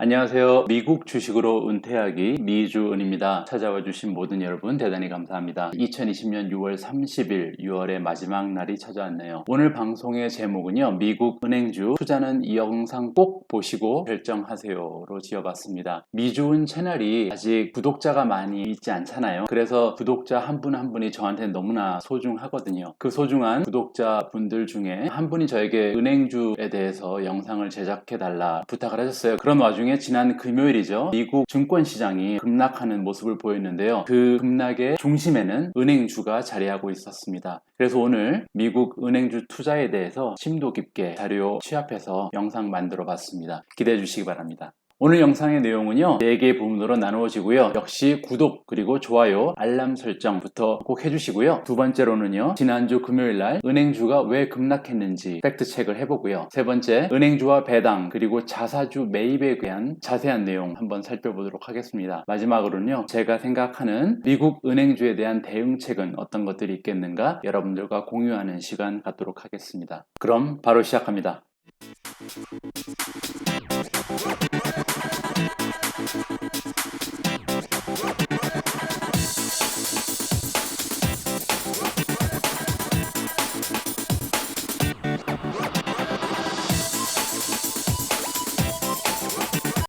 안녕하세요. 미국 주식으로 은퇴하기 미주은입니다. 찾아와 주신 모든 여러분 대단히 감사합니다. 2020년 6월 30일 6월의 마지막 날이 찾아왔네요. 오늘 방송의 제목은요. 미국 은행주 투자는 이 영상 꼭 보시고 결정하세요로 지어봤습니다. 미주은 채널이 아직 구독자가 많이 있지 않잖아요. 그래서 구독자 한 분 한 분이 저한테 너무나 소중하거든요. 그 소중한 구독자분들 중에 한 분이 저에게 은행주에 대해서 영상을 제작해달라 부탁을 하셨어요. 그런 와중에 지난 금요일이죠. 미국 증권시장이 급락하는 모습을 보였는데요. 그 급락의 중심에는 은행주가 자리하고 있었습니다. 그래서 오늘 미국 은행주 투자에 대해서 심도 깊게 자료 취합해서 영상 만들어 봤습니다. 기대해 주시기 바랍니다. 오늘 영상의 내용은요 4개의 부분으로 나누어지고요. 역시 구독 그리고 좋아요 알람 설정부터 꼭 해주시고요. 두 번째로는요 지난주 금요일날 은행주가 왜 급락했는지 팩트체크를 해보고요. 세 번째 은행주와 배당 그리고 자사주 매입에 대한 자세한 내용 한번 살펴보도록 하겠습니다. 마지막으로는요 제가 생각하는 미국 은행주에 대한 대응책은 어떤 것들이 있겠는가 여러분들과 공유하는 시간 갖도록 하겠습니다. 그럼 바로 시작합니다.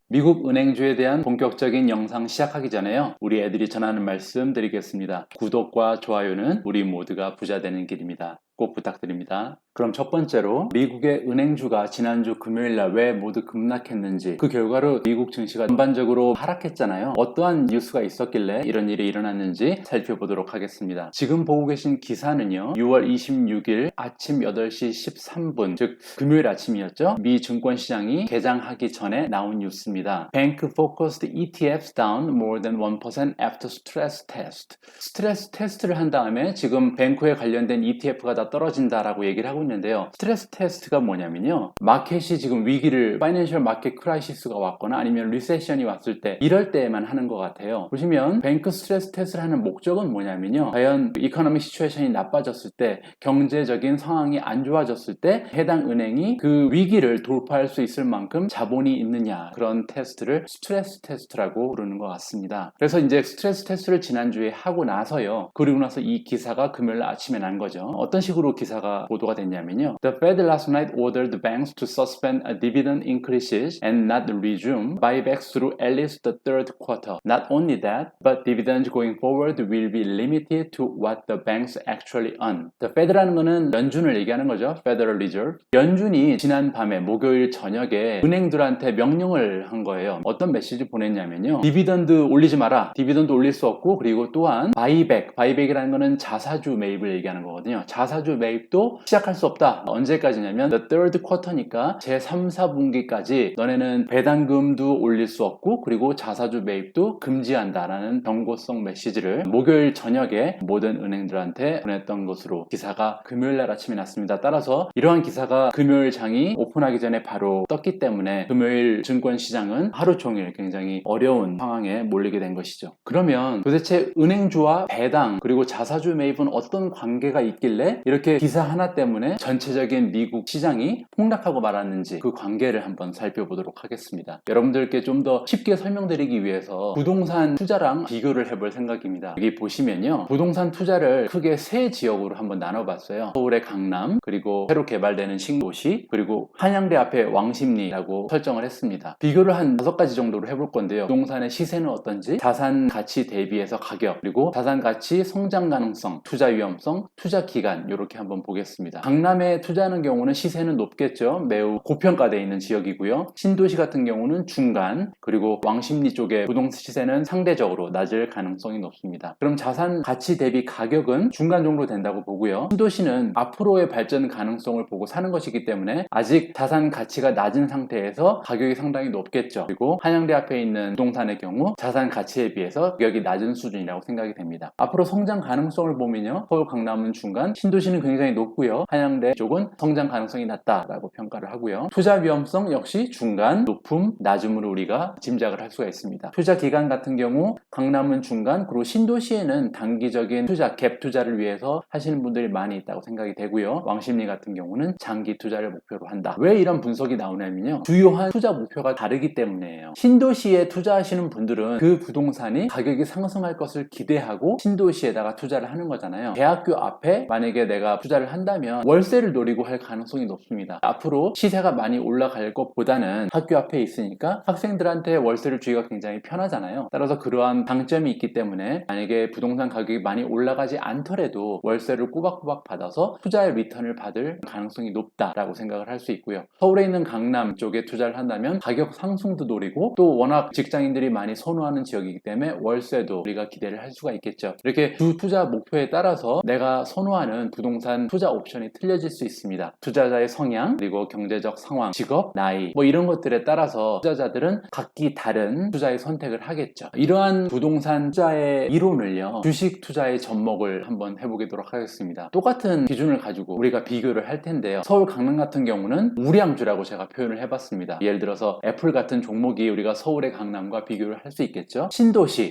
미국 은행주에 대한 본격적인 영상 시작하기 전에요. 우리 애들이 전하는 말씀 드리겠습니다. 구독과 좋아요는 우리 모두가 부자 되는 길입니다. 꼭 부탁드립니다. 그럼 첫 번째로 미국의 은행주가 지난주 금요일날 왜 모두 급락했는지 그 결과로 미국 증시가 전반적으로 하락했잖아요. 어떠한 뉴스가 있었길래 이런 일이 일어났는지 살펴보도록 하겠습니다. 지금 보고 계신 기사는요. 6월 26일 아침 8시 13분 즉 금요일 아침이었죠. 미 증권시장이 개장하기 전에 나온 뉴스입니다. Bank focused ETFs down more than 1% after stress test. 스트레스 테스트를 한 다음에 지금 뱅크에 관련된 ETF가 다 떨어진다라고 얘기를 하고 있는데요. 스트레스 테스트가 뭐냐면요. 마켓이 지금 위기를 파이낸셜 마켓 크라이시스가 왔거나 아니면 리세션이 왔을 때 이럴 때에만 하는 것 같아요. 보시면 뱅크 스트레스 테스트를 하는 목적은 뭐냐면요. 과연 이코노믹 시츄에이션이 나빠졌을 때 경제적인 상황이 안 좋아졌을 때 해당 은행이 그 위기를 돌파할 수 있을 만큼 자본이 있느냐 그런 테스트를 스트레스 테스트라고 부르는 것 같습니다. 그래서 이제 스트레스 테스트를 지난주에 하고 나서요. 그리고 나서 이 기사가 금요일 아침에 난 거죠. 어떤 식으로 기사가 보도가 됐냐면요. The Fed last night ordered the banks to suspend dividend increases and not resume buybacks through at least the third quarter. Not only that, but dividends going forward will be limited to what the banks actually earn. The Fed라는 거는 연준을 얘기하는 거죠. Federal Reserve. 연준이 지난 밤에 목요일 저녁에 은행들한테 명령을 한 거예요. 어떤 메시지 보냈냐면요. 디비던드 올리지 마라. 디비던드 올릴 수 없고 그리고 또한 바이백이라는 거는 자사주 매입을 얘기하는 거거든요. 자사주 매입도 시작할 수 없다. 언제까지냐면 the third quarter니까 제3, 4분기까지 너네는 배당금도 올릴 수 없고 그리고 자사주 매입도 금지한다라는 경고성 메시지를 목요일 저녁에 모든 은행들한테 보냈던 것으로 기사가 금요일날 아침에 났습니다. 따라서 이러한 기사가 금요일 장이 오픈하기 전에 바로 떴기 때문에 금요일 증권시장은 하루 종일 굉장히 어려운 상황에 몰리게 된 것이죠. 그러면 도대체 은행주와 배당 그리고 자사주 매입은 어떤 관계가 있길래 이렇게 기사 하나 때문에 전체적인 미국 시장이 폭락하고 말았는지 그 관계를 한번 살펴보도록 하겠습니다. 여러분들께 좀 더 쉽게 설명드리기 위해서 부동산 투자랑 비교를 해볼 생각입니다. 여기 보시면요. 부동산 투자를 크게 세 지역으로 한번 나눠봤어요. 서울의 강남, 그리고 새로 개발되는 신도시, 그리고 한양대 앞에 왕십리라고 설정을 했습니다. 비교를 한 5가지 정도로 해볼 건데요. 부동산의 시세는 어떤지, 자산 가치 대비해서 가격, 그리고 자산 가치 성장 가능성, 투자 위험성, 투자 기간 이렇게 한번 보겠습니다. 강남에 투자하는 경우는 시세는 높겠죠. 매우 고평가되어 있는 지역이고요. 신도시 같은 경우는 중간, 그리고 왕십리 쪽에 부동산 시세는 상대적으로 낮을 가능성이 높습니다. 그럼 자산 가치 대비 가격은 중간 정도 된다고 보고요. 신도시는 앞으로의 발전 가능성을 보고 사는 것이기 때문에 아직 자산 가치가 낮은 상태에서 가격이 상당히 높겠죠. 그리고 한양대 앞에 있는 부동산의 경우 자산 가치에 비해서 가격이 낮은 수준이라고 생각이 됩니다. 앞으로 성장 가능성을 보면요. 서울 강남은 중간, 신도시 신도시는 굉장히 높고요. 한양대 쪽은 성장 가능성이 낮다라고 평가를 하고요. 투자 위험성 역시 중간, 높음, 낮음으로 우리가 짐작을 할 수가 있습니다. 투자 기간 같은 경우 강남은 중간, 그리고 신도시에는 단기적인 투자, 갭 투자를 위해서 하시는 분들이 많이 있다고 생각이 되고요. 왕십리 같은 경우는 장기 투자를 목표로 한다. 왜 이런 분석이 나오냐면요, 주요한 투자 목표가 다르기 때문이에요. 신도시에 투자하시는 분들은 그 부동산이 가격이 상승할 것을 기대하고 신도시에다가 투자를 하는 거잖아요. 대학교 앞에 만약에 내가 투자를 한다면 월세를 노리고 할 가능성이 높습니다. 앞으로 시세가 많이 올라갈 것보다는 학교 앞에 있으니까 학생들한테 월세를 주기가 굉장히 편하잖아요. 따라서 그러한 장점이 있기 때문에 만약에 부동산 가격이 많이 올라가지 않더라도 월세를 꼬박꼬박 받아서 투자의 리턴을 받을 가능성이 높다라고 생각을 할 수 있고요. 서울에 있는 강남 쪽에 투자를 한다면 가격 상승도 노리고 또 워낙 직장인들이 많이 선호하는 지역이기 때문에 월세도 우리가 기대를 할 수가 있겠죠. 이렇게 주 투자 목표에 따라서 내가 선호하는 부동산 투자 옵션이 틀려질 수 있습니다. 투자자의 성향, 그리고 경제적 상황, 직업, 나이 뭐 이런 것들에 따라서 투자자들은 각기 다른 투자의 선택을 하겠죠. 이러한 부동산 투자의 이론을요, 주식 투자의 접목을 한번 해보도록 하겠습니다. 똑같은 기준을 가지고 우리가 비교를 할 텐데요. 서울 강남 같은 경우는 우량주라고 제가 표현을 해봤습니다. 예를 들어서 애플 같은 종목이 우리가 서울의 강남과 비교를 할 수 있겠죠.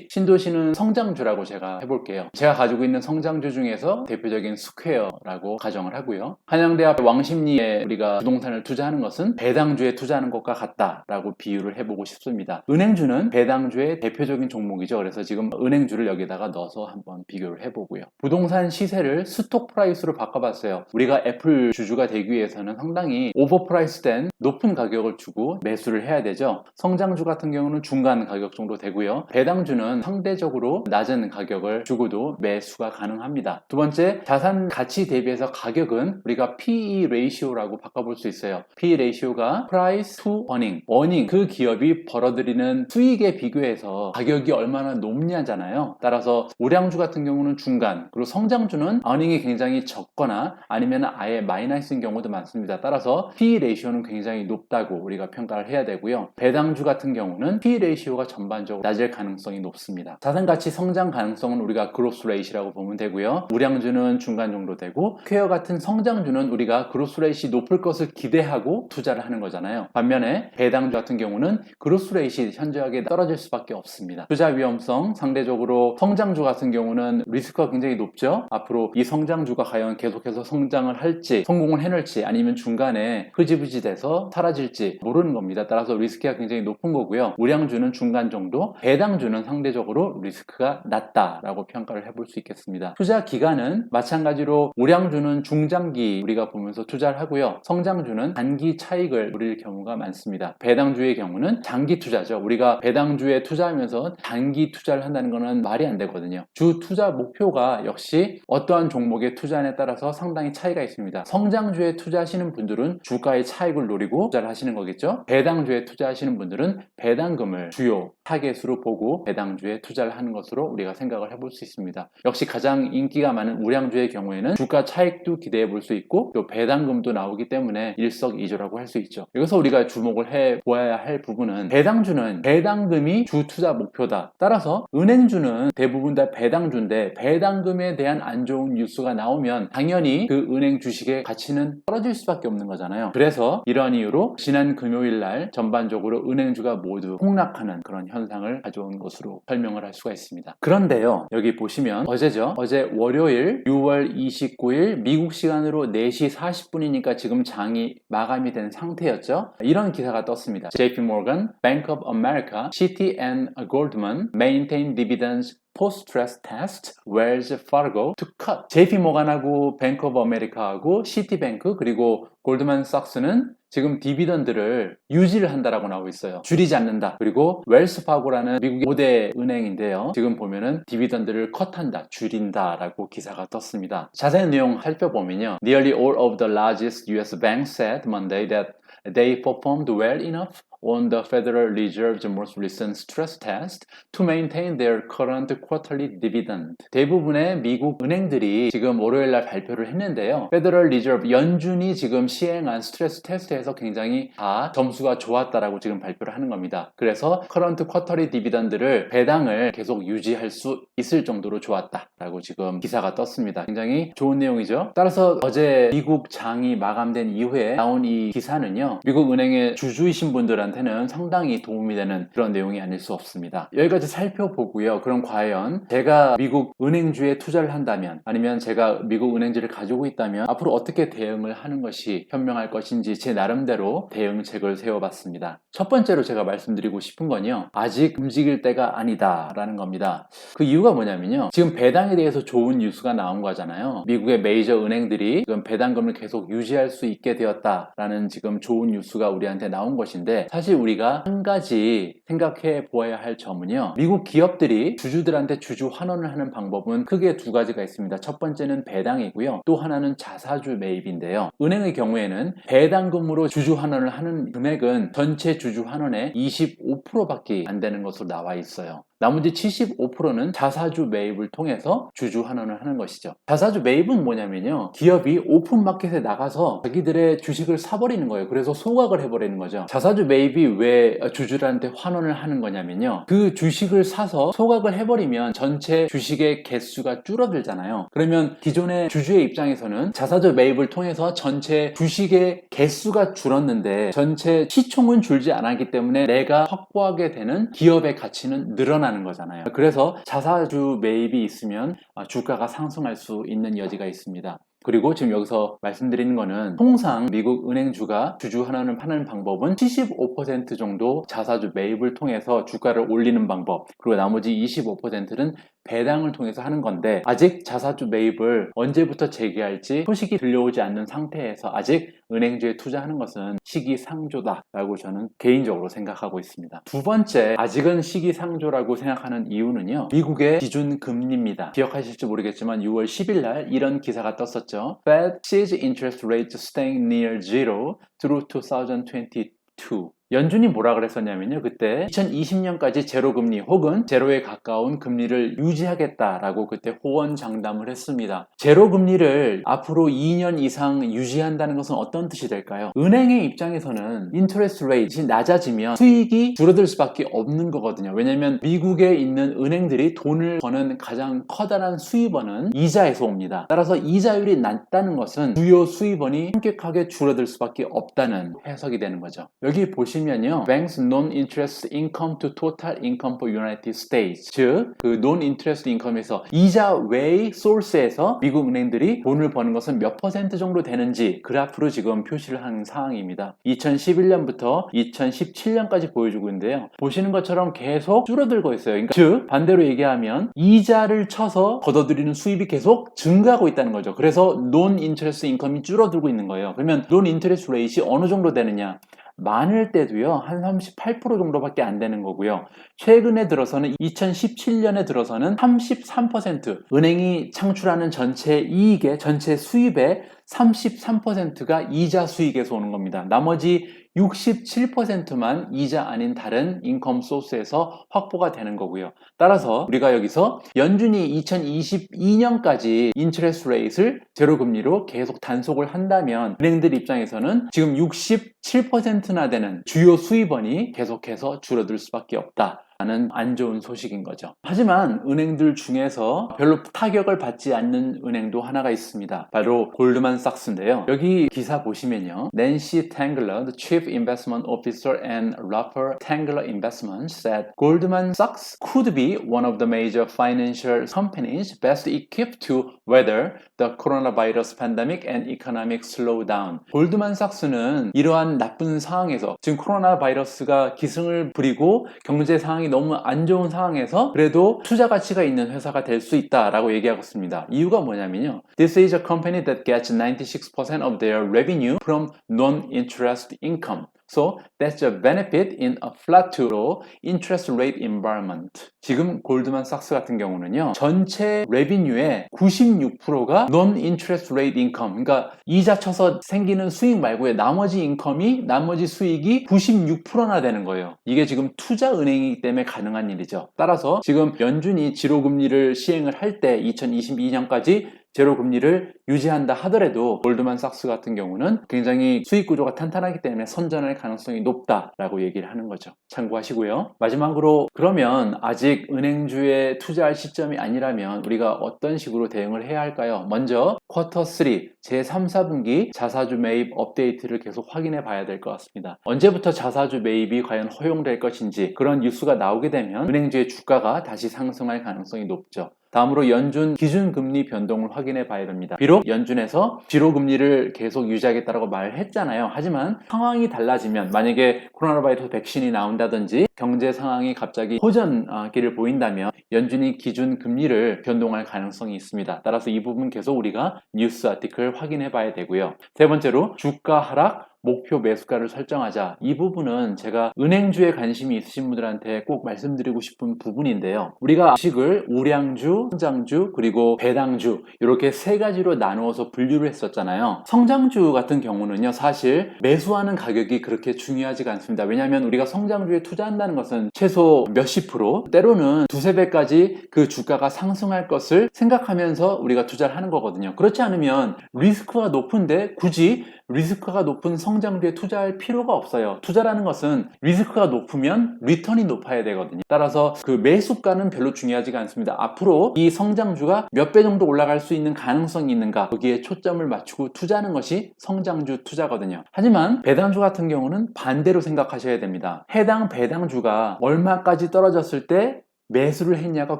신도시는 성장주라고 제가 해볼게요. 제가 가지고 있는 성장주 중에서 대표적인 스퀘어라고 가정을 하고요. 한양대 앞 왕십리에 우리가 부동산을 투자하는 것은 배당주에 투자하는 것과 같다라고 비유를 해보고 싶습니다. 은행주는 배당주의 대표적인 종목이죠. 그래서 지금 은행주를 여기다가 넣어서 한번 비교를 해보고요. 부동산 시세를 스톡 프라이스로 바꿔봤어요. 우리가 애플 주주가 되기 위해서는 상당히 오버프라이스된 높은 가격을 주고 매수를 해야 되죠. 성장주 같은 경우는 중간 가격 정도 되고요. 배당주는 상대적으로 낮은 가격을 주고도 매수가 가능합니다. 두 번째, 자산 가치 대비해서 가격은 우리가 PE 레이시오라고 바꿔볼 수 있어요. PE 레이시오가 Price to Earning, 그 기업이 벌어들이는 수익에 비교해서 가격이 얼마나 높냐잖아요. 따라서 우량주 같은 경우는 중간, 그리고 성장주는 earning이 굉장히 적거나 아니면 아예 마이너스인 경우도 많습니다. 따라서 PE 레이시오는 굉장히 높다고 우리가 평가를 해야 되고요. 배당주 같은 경우는 PE 레이시오가 전반적으로 낮을 가능성이 높습니다. 자산가치 성장 가능성은 우리가 그로스 레이시라고 보면 되고요. 우량주는 중간 정도 되고, 스퀘어 같은 성장주는 우리가 그로스 레이시 높을 것을 기대하고 투자를 하는 거잖아요. 반면에 배당주 같은 경우는 그로스 레이시 현저하게 떨어질 수밖에 없습니다. 투자 위험성, 상대적으로 성장주 같은 경우는 리스크가 굉장히 높죠. 앞으로 이 성장주가 과연 계속해서 성장을 할지, 성공을 해낼지, 아니면 중간에 흐지부지 돼서 사라질지 모르는 겁니다. 따라서 리스크가 굉장히 높은 거고요. 우량주는 중간 정도, 배당주는 상대적으로 리스크가 낮다라고 평가를 해볼 수 있겠습니다. 투자 기간은 마찬가지로 우량주는 중장기 우리가 보면서 투자를 하고요. 성장주는 단기 차익을 노릴 경우가 많습니다. 배당주의 경우는 장기 투자죠. 우리가 배당주에 투자하면서 단기 투자를 한다는 것은 말이 안 되거든요. 주 투자 목표가 역시 어떠한 종목에 투자에 따라서 상당히 차이가 있습니다. 성장주에 투자하시는 분들은 주가의 차익을 노리고 투자를 하시는 거겠죠. 배당주에 투자하시는 분들은 배당금을 주요 타겟으로 보고 배당주에 투자를 하는 것으로 우리가 생각을 해볼 수 있습니다. 역시 가장 인기가 많은 우량주의 경우에는 주가 차익도 기대해 볼 수 있고 또 배당금도 나오기 때문에 일석이조라고 할 수 있죠. 여기서 우리가 주목을 해 보아야 할 부분은, 배당주는 배당금이 주 투자 목표다. 따라서 은행주는 대부분 다 배당주인데 배당금에 대한 안 좋은 뉴스가 나오면 당연히 그 은행 주식의 가치는 떨어질 수밖에 없는 거잖아요. 그래서 이러한 이유로 지난 금요일 날 전반적으로 은행주가 모두 폭락하는 그런 현상을 가져온 것으로 설명을 할 수가 있습니다. 그런데요, 여기 보시면 어제죠. 어제 월요일 6월 29일 미국 시간으로 4시 40분이니까 지금 장이 마감이 된 상태였죠. 이런 기사가 떴습니다. JP Morgan, Bank of America, Citi and Goldman maintain dividends post-stress test, Wells Fargo to cut. JP 모간하고 뱅크 오브 아메리카하고 시티뱅크 그리고 골드만삭스는 지금 디비던드를 유지를 한다라고 나오고 있어요. 줄이지 않는다. 그리고 웰스 파고라는 미국의 5대 은행인데요. 지금 보면은 디비던드를 컷한다, 줄인다라고 기사가 떴습니다. 자세한 내용 살펴보면요. Nearly all of the largest US banks said Monday that they performed well enough on the Federal Reserve's most recent stress test to maintain their current quarterly dividend. 대부분의 미국 은행들이 지금 월요일날 발표를 했는데요. Federal Reserve 연준이 지금 시행한 스트레스 테스트에서 굉장히 다 점수가 좋았다라고 지금 발표를 하는 겁니다. 그래서 current quarterly dividend를 배당을 계속 유지할 수 있을 정도로 좋았다라고 지금 기사가 떴습니다. 굉장히 좋은 내용이죠. 따라서 어제 미국 장이 마감된 이후에 나온 이 기사는요, 미국 은행의 주주이신 분들한테는 상당히 도움이 되는 그런 내용이 아닐 수 없습니다. 여기까지 살펴보고요. 그럼 과연 제가 미국 은행주에 투자를 한다면, 아니면 제가 미국 은행주를 가지고 있다면 앞으로 어떻게 대응을 하는 것이 현명할 것인지 제 나름대로 대응책을 세워봤습니다. 첫 번째로 제가 말씀드리고 싶은 건요, 아직 움직일 때가 아니다 라는 겁니다. 그 이유가 뭐냐면요, 지금 배당에 대해서 좋은 뉴스가 나온 거잖아요. 미국의 메이저 은행들이 지금 배당금을 계속 유지할 수 있게 되었다라는 지금 좋은 뉴스가 우리한테 나온 것인데, 사실 우리가 한 가지 생각해 보아야 할 점은요, 미국 기업들이 주주들한테 주주 환원을 하는 방법은 크게 두 가지가 있습니다. 첫 번째는 배당이고요, 또 하나는 자사주 매입인데요. 은행의 경우에는 배당금으로 주주 환원을 하는 금액은 전체 주주 환원의 25%밖에 안 되는 것으로 나와 있어요. 나머지 75%는 자사주 매입을 통해서 주주 환원을 하는 것이죠. 자사주 매입은 뭐냐면요, 기업이 오픈마켓에 나가서 자기들의 주식을 사버리는 거예요. 그래서 소각을 해버리는 거죠. 자사주 매입이 왜 주주들한테 환원을 하는 거냐면요, 그 주식을 사서 소각을 해버리면 전체 주식의 개수가 줄어들잖아요. 그러면 기존의 주주의 입장에서는 자사주 매입을 통해서 전체 주식의 개수가 줄었는데 전체 시총은 줄지 않았기 때문에 내가 확보하게 되는 기업의 가치는 늘어나는 거잖아요. 그래서 자사주 매입이 있으면 주가가 상승할 수 있는 여지가 있습니다. 그리고 지금 여기서 말씀드리는 거는, 통상 미국 은행주가 주주 환원을 하는 방법은 75% 정도 자사주 매입을 통해서 주가를 올리는 방법, 그리고 나머지 25%는 배당을 통해서 하는 건데, 아직 자사주 매입을 언제부터 재개할지 소식이 들려오지 않는 상태에서 아직 은행주에 투자하는 것은 시기상조다라고 저는 개인적으로 생각하고 있습니다. 두 번째, 아직은 시기상조라고 생각하는 이유는요, 미국의 기준금리입니다. 기억하실지 모르겠지만 6월 10일 날 이런 기사가 떴었죠. Fed sees interest rates staying near zero through 2022. 연준이 뭐라 그랬었냐면요, 그때 2020년까지 제로금리 혹은 제로에 가까운 금리를 유지하겠다라고 그때 호언장담을 했습니다. 제로금리를 앞으로 2년 이상 유지한다는 것은 어떤 뜻이 될까요? 은행의 입장에서는 인터레스트 레이트가 낮아지면 수익이 줄어들 수밖에 없는 거거든요. 왜냐하면 미국에 있는 은행들이 돈을 버는 가장 커다란 수입원은 이자에서 옵니다. 따라서 이자율이 낮다는 것은 주요 수입원이 현격하게 줄어들 수밖에 없다는 해석이 되는 거죠. 여기 보시면요, Banks Non-Interest Income to Total Income for United States, 즉 그 Non-Interest Income에서 이자 외의 소스에서 미국 은행들이 돈을 버는 것은 몇 퍼센트 정도 되는지 그래프로 지금 표시를 한 상황입니다. 2011년부터 2017년까지 보여주고 있는데요, 보시는 것처럼 계속 줄어들고 있어요. 그러니까 즉 반대로 얘기하면 이자를 쳐서 걷어들이는 수입이 계속 증가하고 있다는 거죠. 그래서 Non-Interest Income이 줄어들고 있는 거예요. 그러면 Non-Interest Rate이 어느 정도 되느냐? 많을 때도요, 한 38% 정도밖에 안 되는 거고요. 최근에 들어서는 2017년에 들어서는 33%, 은행이 창출하는 전체 이익의 전체 수입의 33%가 이자 수익에서 오는 겁니다. 나머지 67%만 이자 아닌 다른 인컴 소스에서 확보가 되는 거고요. 따라서 우리가 여기서 연준이 2022년까지 인트레스트 레이트를 제로금리로 계속 단속을 한다면 은행들 입장에서는 지금 67%나 되는 주요 수입원이 계속해서 줄어들 수밖에 없다 라는 안 좋은 소식인 거죠. 하지만 은행들 중에서 별로 타격을 받지 않는 은행도 하나가 있습니다. 바로 골드만삭스인데요. 여기 기사 보시면요, 낸시 탱글러, the Chief Investment Officer and Rupert Tangler Investments said Goldman Sachs could be one of the major financial companies best equipped to weather the coronavirus pandemic and economic slowdown. 골드만삭스는 이러한 나쁜 상황에서, 지금 코로나 바이러스가 기승을 부리고 경제 상황이 너무 안 좋은 상황에서 그래도 투자 가치가 있는 회사가 될 수 있다라고 얘기하고 있습니다. 이유가 뭐냐면요, This is a company that gets 96% of their revenue from non-interest income. So that's a benefit in a flat to low interest rate environment. 지금 골드만삭스 같은 경우는요, 전체 레비뉴의 96%가 non-interest rate income, 그러니까 이자 쳐서 생기는 수익 말고의 나머지 수익이 96%나 되는 거예요. 이게 지금 투자은행이기 때문에 가능한 일이죠. 따라서 지금 연준이 지로금리를 시행을 할 때 2022년까지 제로금리를 유지한다 하더라도 골드만삭스 같은 경우는 굉장히 수익 구조가 탄탄하기 때문에 선전할 가능성이 높다라고 얘기를 하는 거죠. 참고하시고요. 마지막으로 그러면 아직 은행주에 투자할 시점이 아니라면 우리가 어떤 식으로 대응을 해야 할까요? 먼저 쿼터 3 제3, 4분기 자사주 매입 업데이트를 계속 확인해 봐야 될 것 같습니다. 언제부터 자사주 매입이 과연 허용될 것인지 그런 뉴스가 나오게 되면 은행주의 주가가 다시 상승할 가능성이 높죠. 다음으로 연준 기준금리 변동을 확인해 봐야 됩니다. 비록 연준에서 지로금리를 계속 유지하겠다고 말을 했잖아요. 하지만 상황이 달라지면 만약에 코로나 바이러스 백신이 나온다든지 경제 상황이 갑자기 호전기를 보인다면 연준이 기준금리를 변동할 가능성이 있습니다. 따라서 이 부분 계속 우리가 뉴스 아티클 확인해 봐야 되고요. 세 번째로 주가 하락 목표 매수가를 설정하자. 이 부분은 제가 은행주에 관심이 있으신 분들한테 꼭 말씀드리고 싶은 부분인데요. 우리가 주식을 우량주, 성장주, 그리고 배당주 이렇게 세 가지로 나누어서 분류를 했었잖아요. 성장주 같은 경우는요, 사실 매수하는 가격이 그렇게 중요하지가 않습니다. 왜냐하면 우리가 성장주에 투자한다는 것은 최소 몇십 프로, 때로는 두세 배까지 그 주가가 상승할 것을 생각하면서 우리가 투자를 하는 거거든요. 그렇지 않으면 리스크가 높은데 굳이 리스크가 높은 성장주에 투자할 필요가 없어요. 투자라는 것은 리스크가 높으면 리턴이 높아야 되거든요. 따라서 그 매수가는 별로 중요하지가 않습니다. 앞으로 이 성장주가 몇 배 정도 올라갈 수 있는 가능성이 있는가, 거기에 초점을 맞추고 투자하는 것이 성장주 투자거든요. 하지만 배당주 같은 경우는 반대로 생각하셔야 됩니다. 해당 배당주가 얼마까지 떨어졌을 때 매수를 했냐가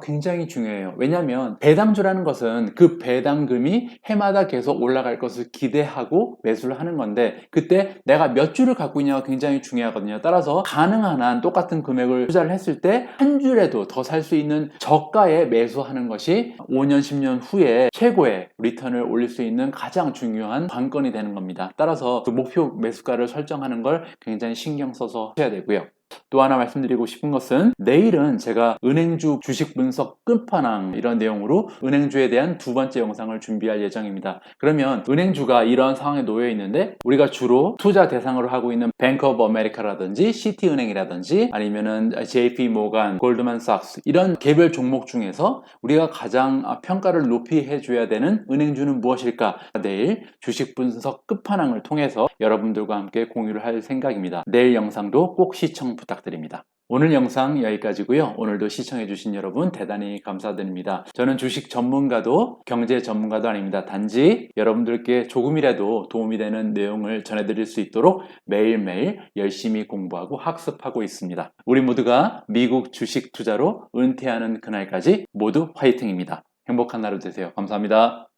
굉장히 중요해요. 왜냐하면 배당주라는 것은 그 배당금이 해마다 계속 올라갈 것을 기대하고 매수를 하는 건데, 그때 내가 몇 주를 갖고 있냐가 굉장히 중요하거든요. 따라서 가능한 한 똑같은 금액을 투자를 했을 때 한 주라도 더 살 수 있는 저가에 매수하는 것이 5년, 10년 후에 최고의 리턴을 올릴 수 있는 가장 중요한 관건이 되는 겁니다. 따라서 그 목표 매수가를 설정하는 걸 굉장히 신경 써서 해야 되고요. 또 하나 말씀드리고 싶은 것은 내일은 제가 은행주 주식 분석 끝판왕 이런 내용으로 은행주에 대한 두 번째 영상을 준비할 예정입니다. 그러면 은행주가 이러한 상황에 놓여 있는데 우리가 주로 투자 대상으로 하고 있는 뱅크 오브 아메리카라든지 시티은행이라든지 아니면은 JP 모간, 골드만삭스 이런 개별 종목 중에서 우리가 가장 평가를 높이 해줘야 되는 은행주는 무엇일까? 내일 주식 분석 끝판왕을 통해서 여러분들과 함께 공유를 할 생각입니다. 내일 영상도 꼭 시청 부탁드립니다. 오늘 영상 여기까지고요. 오늘도 시청해주신 여러분 대단히 감사드립니다. 저는 주식 전문가도 경제 전문가도 아닙니다. 단지 여러분들께 조금이라도 도움이 되는 내용을 전해드릴 수 있도록 매일매일 열심히 공부하고 학습하고 있습니다. 우리 모두가 미국 주식 투자로 은퇴하는 그날까지 모두 화이팅입니다. 행복한 하루 되세요. 감사합니다.